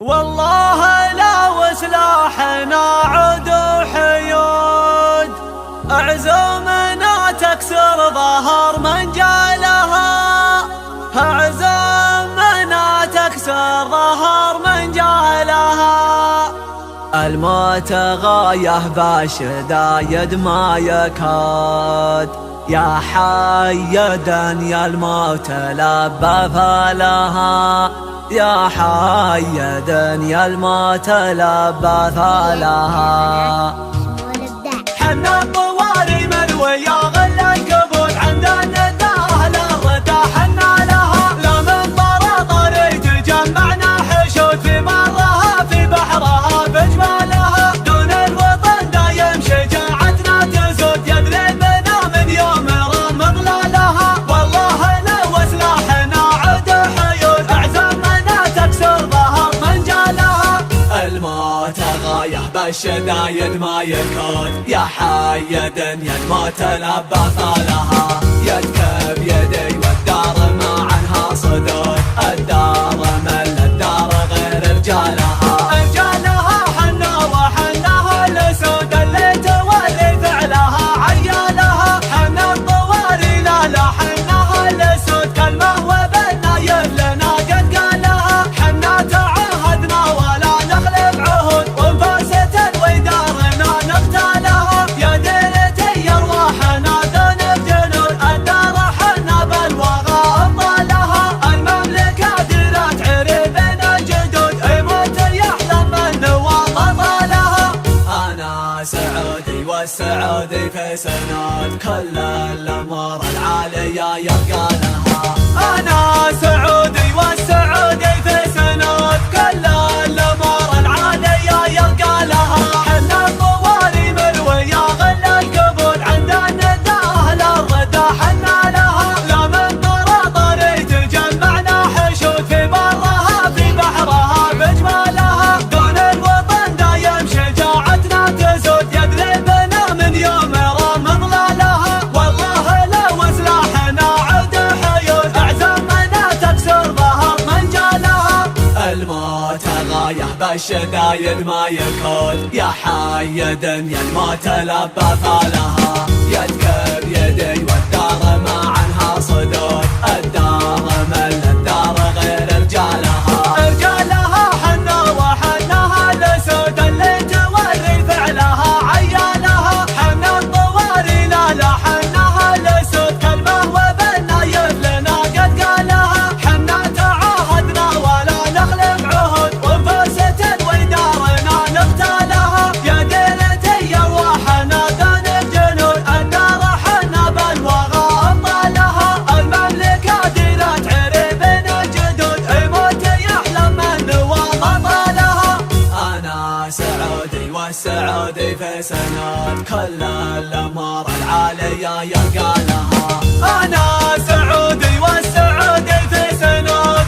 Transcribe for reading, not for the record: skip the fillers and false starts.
والله لا وسلاحنا عود حيود، عزومنا تكسر ظهر من جالها، عزومنا تكسر ظهر من جالها. الموت غايه بشدايد ما يكاد، يا حيدا يا الموت لبى فلها، يا حيدا يا الموت لبى فلها. حنا الطواري مروية غل القبول عند النداه للردى حنا لها، لا من طرطري تجمعنا حشود في برها في بحرها بجمالها، دون الوطن دايم شجاعتنا تزود، يدري بنا من يوم رام ظلالها. والله لو سلاحنا عود حيود، اعزمنا تكسر ظهر من جالها. الموت غايه بالشدايد ما يكاد، يا حيدا يا الموت لبى فلها، يدك بيدي والدار ما عنها صدود، الدار مل الدار غير رجالها. رجالها حنا وحناها الاسود اللي تولي فعلها عيالها، حنا الطواري لا حناها الاسود كلمه وبالنايف لنا قد قالها. حنا تعاهدنا ولا نخلف عهود، وانفاسة ودارنا نقتالها، يا ديرتي ارواحنا ذنب جنود، الدار حنا بالوغى ابطالها. المملكة ديرت عريبنا جدود، يموت يحلم من وبطالها. انا سعودي والسعودي في سنود، كل الامور العالية يبقى لها. انا سعودي والسعودي في سنود، كل الامور العالية يبقى لها. حنا الطواري مروية غل القبول عند النداه للردى حنا لها، لا من طرطري تجمعنا حشود في برها في بحرها بجمالها، دون الوطن دايم شجاعتنا تزود، يدري بنا من يوم رام ظلالها. والله لو سلاحنا عود حيود، اعزمنا تكسر ظهر من جالها. الموت غايه بالشدايد ما يكاد، يا حيدا يا الموت لبى فلها، يدك بيدي والدار ما عنها صدود، الدار مل الدار غير رجالها. رجالها حنا وحناها الاسود اللي توري فعلها عيالها، حنا الطواري لا حناها الاسود كلمه وبالنايف لنا قد قالها. حنا تعاهدنا ولا نخلف عهود، وانفاسة ودارنا نقتالها، يا ديرتي ارواحنا ذنب جنود، الدار حنا بالوغى ابطالها. المملكة ديرت عريبنا جدود، يموت يحلم من وبطالها. انا سعودي والسعودي في سنود، كل الامور العالية يبقى لها. انا سعودي والسعودي في سنود،